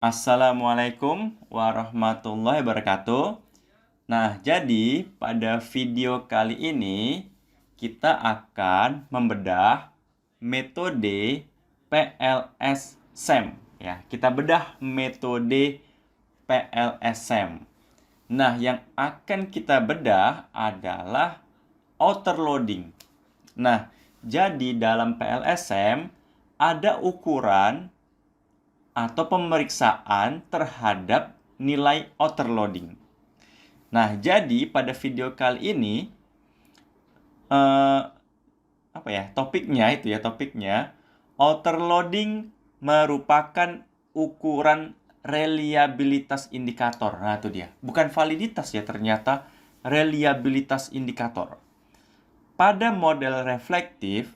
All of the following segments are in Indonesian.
Assalamualaikum warahmatullahi wabarakatuh. Nah, jadi pada video kali ini kita akan membedah metode PLS-SEM. Ya, kita bedah metode PLS-SEM. Nah, yang akan kita bedah adalah outer loading. Nah, jadi dalam PLS-SEM ada ukuran atau pemeriksaan terhadap nilai outer loading. Nah, jadi pada video kali ini topiknya outer loading merupakan ukuran reliabilitas indikator. Nah, itu dia. Bukan validitas ya, ternyata reliabilitas indikator. Pada model reflektif,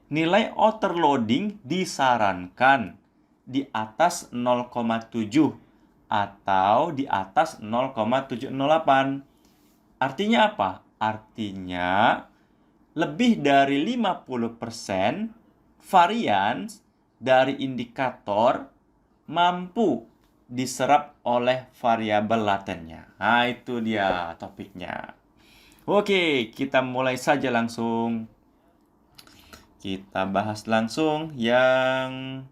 nilai outer loading disarankan di atas 0,7 atau di atas 0,708. Artinya apa? Artinya lebih dari 50% varians dari indikator mampu diserap oleh variabel latennya. Nah, itu dia topiknya. Oke, kita mulai saja langsung. Kita bahas langsung yang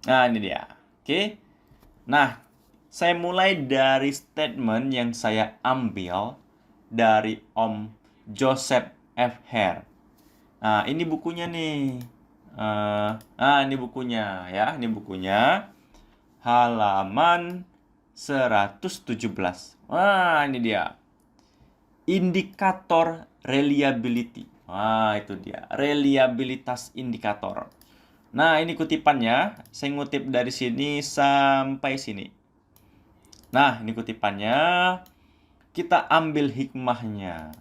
ini dia. Oke. Nah, saya mulai dari statement yang saya ambil dari Om Joseph F. Hare. Nah, ini bukunya nih. Ini bukunya ya. Ini bukunya. Halaman 117. Wah, ini dia. Indikator reliability. Wah, itu dia. Reliabilitas indikator. Nah, ini kutipannya. Saya ngutip dari sini sampai sini. Nah, ini kutipannya. Kita ambil hikmahnya.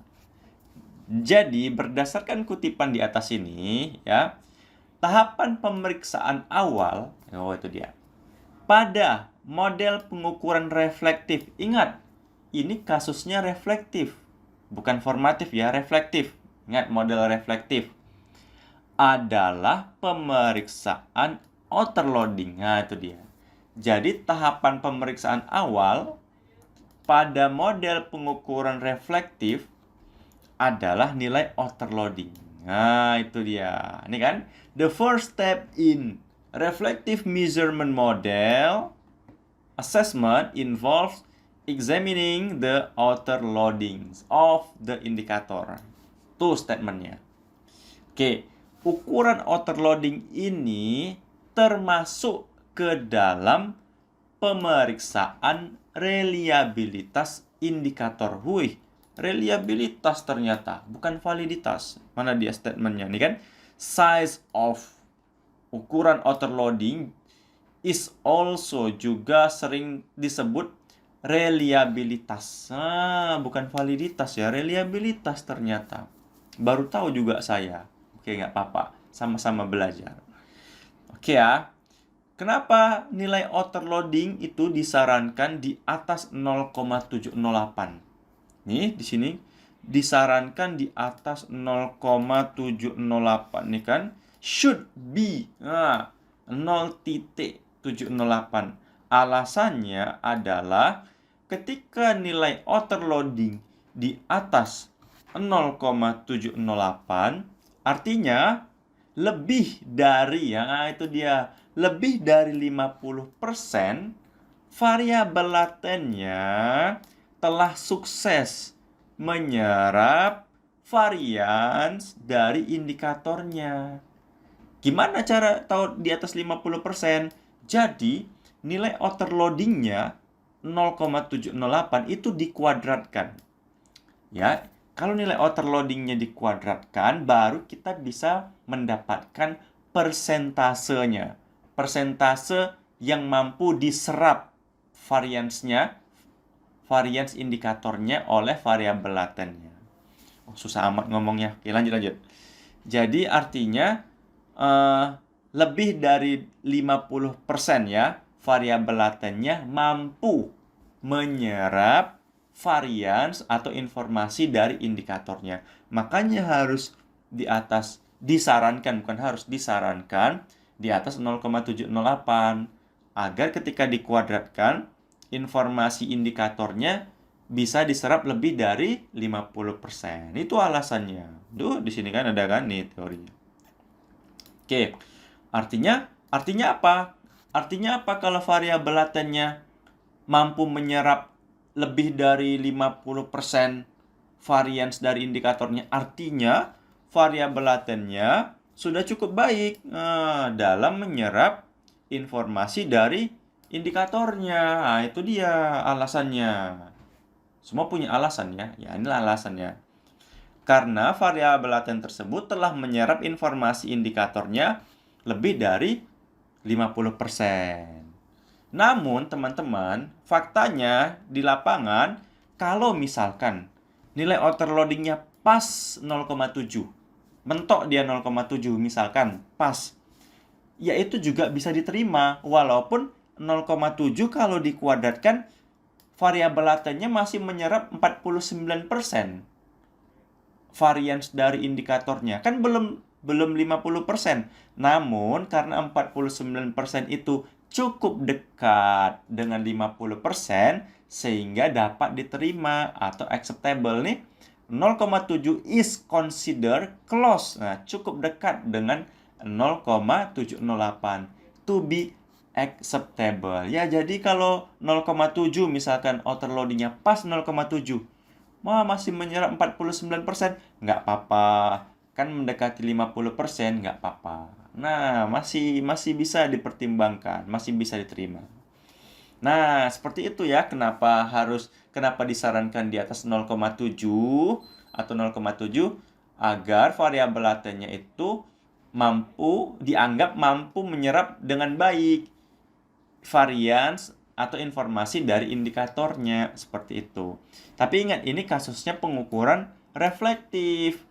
Jadi, berdasarkan kutipan di atas ini, ya, tahapan pemeriksaan awal, itu dia. Pada model pengukuran reflektif. Ingat, ini kasusnya reflektif. Bukan formatif ya, reflektif. Ingat, model reflektif adalah pemeriksaan outer loading. Nah, itu dia. Jadi, tahapan pemeriksaan awal pada model pengukuran reflektif adalah nilai outer loading. Nah, itu dia. Ini kan, the first step in reflective measurement model assessment involves examining the outer loadings of the indicator. Itu statementnya. Oke. Ukuran outer loading ini termasuk ke dalam pemeriksaan reliabilitas indikator. Wih, reliabilitas ternyata, bukan validitas. Mana dia statementnya? Ini kan, size of ukuran outer loading is also juga sering disebut reliabilitas. Bukan validitas ya, reliabilitas ternyata. Baru tahu juga saya. Oke, nggak apa-apa. Sama-sama belajar. Oke ya. Kenapa nilai outer loading itu disarankan di atas 0,708? Nih, di sini disarankan di atas 0,708. Nih kan, should be 0,708. Alasannya adalah ketika nilai outer loading di atas 0,708, artinya lebih dari, itu dia, lebih dari 50% variabel latennya telah sukses menyerap varians dari indikatornya. Gimana cara tahu di atas 50%? Jadi, nilai outer loadingnya 0,708 itu dikuadratkan. Ya, kalau nilai outer loadingnya dikuadratkan, baru kita bisa mendapatkan persentasenya. Persentase yang mampu diserap variansnya, varians indikatornya oleh variabel latennya. Susah amat ngomongnya. Oke, lanjut. Jadi artinya lebih dari 50% ya, variabel latennya mampu menyerap varians atau informasi dari indikatornya. Makanya harus di atas, disarankan, bukan harus, disarankan di atas 0,708. agar ketika dikuadratkan, informasi indikatornya bisa diserap lebih dari 50%. Itu alasannya. Duh, di sini kan ada kan nih teorinya. Oke. Artinya apa? Artinya apa kalau variabel latennya mampu menyerap lebih dari 50% varians dari indikatornya? Artinya variabel latennya sudah cukup baik dalam menyerap informasi dari indikatornya. Nah, itu dia alasannya. Semua punya alasan ya. Ya, inilah alasannya. Karena variabel laten tersebut telah menyerap informasi indikatornya lebih dari 50%. Namun, teman-teman, faktanya di lapangan, kalau misalkan nilai overloadingnya pas 0,7, mentok dia 0,7 misalkan, pas, ya itu juga bisa diterima. Walaupun 0,7 kalau dikuadratkan, variabel latennya masih menyerap 49% varians dari indikatornya. Kan belum 50%. Namun karena 49% itu cukup dekat dengan 50% sehingga dapat diterima atau acceptable nih. 0,7 is considered close. Nah, cukup dekat dengan 0,708 to be acceptable. Ya, jadi kalau 0,7 misalkan overloadingnya pas 0,7, masih menyerap 49%, nggak apa-apa. Kan mendekati 50%, nggak apa-apa. Nah, masih bisa dipertimbangkan, masih bisa diterima. Nah, seperti itu ya, kenapa disarankan di atas 0,7 atau 0,7 agar variabel latennya itu dianggap mampu menyerap dengan baik varians atau informasi dari indikatornya, seperti itu. Tapi ingat, ini kasusnya pengukuran reflektif.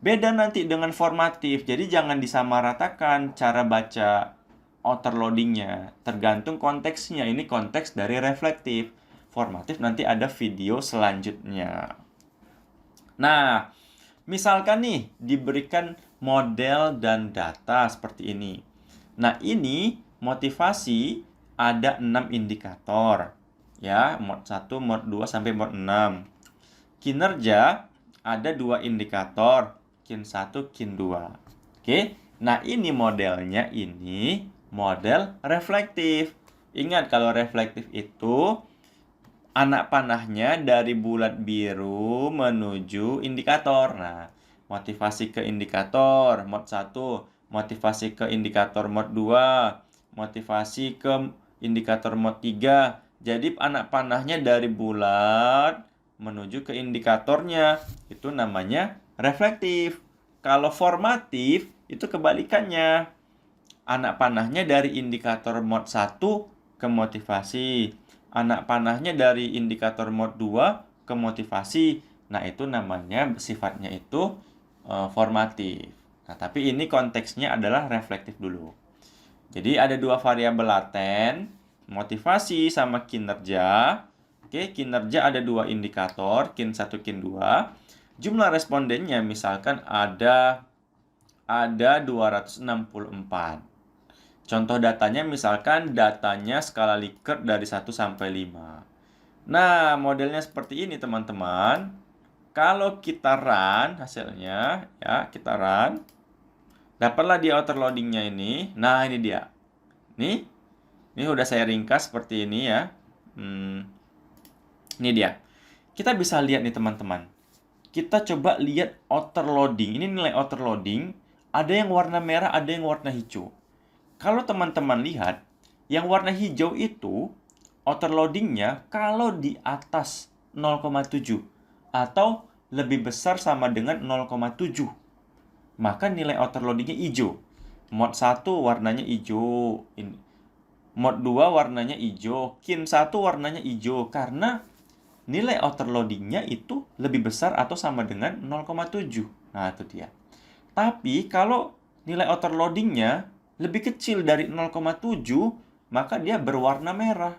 Beda nanti dengan formatif. Jadi jangan disamaratakan cara baca overloadingnya. Tergantung konteksnya. Ini konteks dari reflektif. Formatif nanti ada video selanjutnya. Nah, misalkan nih diberikan model dan data seperti ini. Nah, ini motivasi ada 6 indikator. Ya, mod 1, mod 2 sampai mod 6. Kinerja ada 2 indikator, kin 1, kin 2. Oke. Nah, ini modelnya, ini model reflektif. Ingat, kalau reflektif itu anak panahnya dari bulat biru menuju indikator. Nah, motivasi ke indikator mod 1, motivasi ke indikator mod 2, motivasi ke indikator mod 3. Jadi anak panahnya dari bulat menuju ke indikatornya. Itu namanya reflektif. Kalau formatif itu kebalikannya. Anak panahnya dari indikator mod 1 ke motivasi. Anak panahnya dari indikator mod 2 ke motivasi. Nah, itu namanya sifatnya itu formatif. Nah, tapi ini konteksnya adalah reflektif dulu. Jadi ada 2 variabel laten, motivasi sama kinerja. Oke, kinerja ada 2 indikator, kin 1, kin 2. Jumlah respondennya misalkan ada 264. Contoh datanya misalkan datanya skala Likert dari 1 sampai 5. Nah, modelnya seperti ini teman-teman. Kalau kita run hasilnya, ya kita run, dapatlah dia overloadingnya ini. Nah, ini dia. Ini udah saya ringkas seperti ini ya. Ini dia. Kita bisa lihat nih teman-teman. Kita coba lihat overloading. Ini nilai overloading. Ada yang warna merah, ada yang warna hijau. Kalau teman-teman lihat, yang warna hijau itu overloadingnya kalau di atas 0,7 atau lebih besar sama dengan 0,7, maka nilai overloadingnya hijau. Mod 1 warnanya hijau, mod 2 warnanya hijau, kin 1 warnanya hijau, karena nilai overloadingnya itu lebih besar atau sama dengan 0,7. Nah, itu dia. Tapi kalau nilai overloadingnya lebih kecil dari 0,7, maka dia berwarna merah.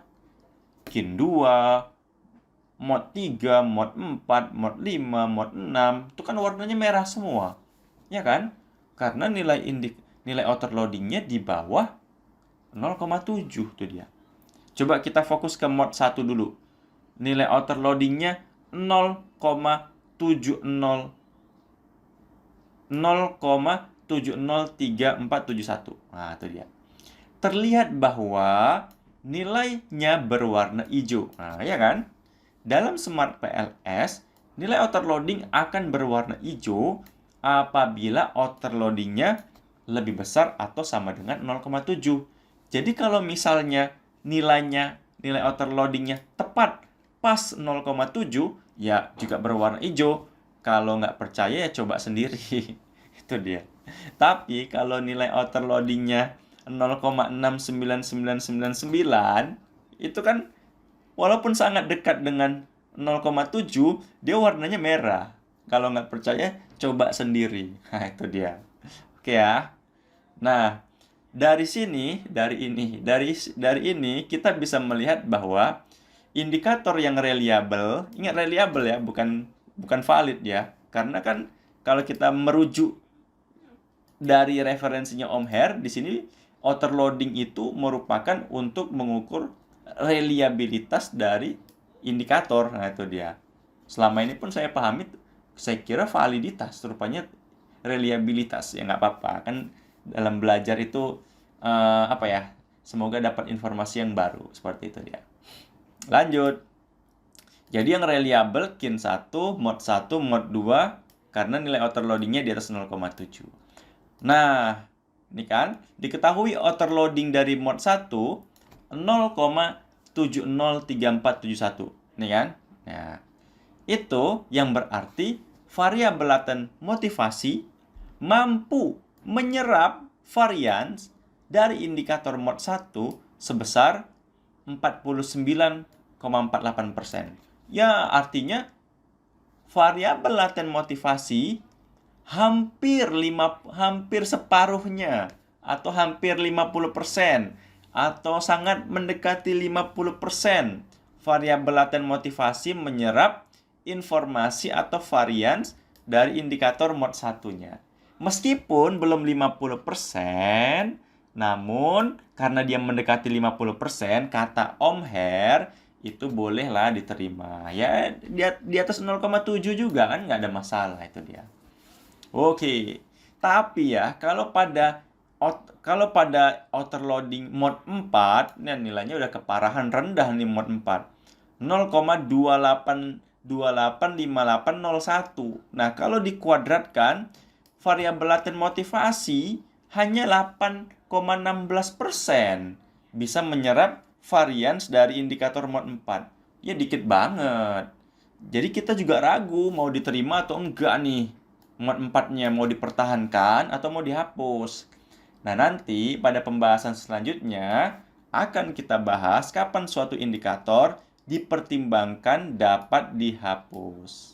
Kin 2, mod 3, mod 4, mod 5, mod 6, itu kan warnanya merah semua. Ya kan? Karena nilai overloadingnya di bawah 0,7 tuh dia. Coba kita fokus ke mod 1 dulu. Nilai outer loadingnya 0,703471. Nah, itu dia. Terlihat bahwa nilainya berwarna hijau. Nah, ya kan? Dalam Smart PLS, nilai outer loading akan berwarna hijau apabila outer loadingnya lebih besar atau sama dengan 0,7. Jadi kalau misalnya nilai outer loadingnya tepat pas 0,7, ya juga berwarna hijau. Kalau nggak percaya ya coba sendiri. Itu dia. Tapi kalau nilai outer loadingnya 0,69999, itu kan walaupun sangat dekat dengan 0,7, dia warnanya merah. Kalau nggak percaya, coba sendiri. Nah, itu dia. Oke ya. Nah, dari ini kita bisa melihat bahwa indikator yang reliable, ingat reliable ya, bukan valid ya. Karena kan kalau kita merujuk dari referensinya Om Her, di sini outer loading itu merupakan untuk mengukur reliabilitas dari indikator. Nah, itu dia. Selama ini pun saya pahami, saya kira validitas, rupanya reliabilitas. Ya nggak apa-apa, kan dalam belajar itu apa ya, semoga dapat informasi yang baru. Seperti itu dia. Lanjut. Jadi yang reliable KIN 1, mod 1, mod 2, karena nilai outer loadingnya di atas 0,7. Nah, ini kan diketahui outer loading dari mod 1 0,703471. Ini kan? Nah, itu yang berarti variabel laten motivasi mampu menyerap varians dari indikator mod 1 sebesar 49,48%. Ya, artinya variabel laten motivasi hampir separuhnya atau hampir 50% atau sangat mendekati 50% variabel laten motivasi menyerap informasi atau varians dari indikator mod 1-nya. Meskipun belum 50%, namun karena dia mendekati 50%, kata Om Her itu bolehlah diterima. Ya, di atas 0,7 juga kan nggak ada masalah, itu dia. Oke, tapi ya kalau pada outer loading mod 4, nah nilainya udah keparahan rendah nih mod 4. 0,28285801. Nah, kalau dikuadratkan, variabel laten motivasi hanya 8,16% bisa menyerap varians dari indikator mod 4. Ya dikit banget. Jadi kita juga ragu mau diterima atau enggak nih. Mod 4-nya mau dipertahankan atau mau dihapus. Nah, nanti pada pembahasan selanjutnya akan kita bahas kapan suatu indikator dipertimbangkan dapat dihapus.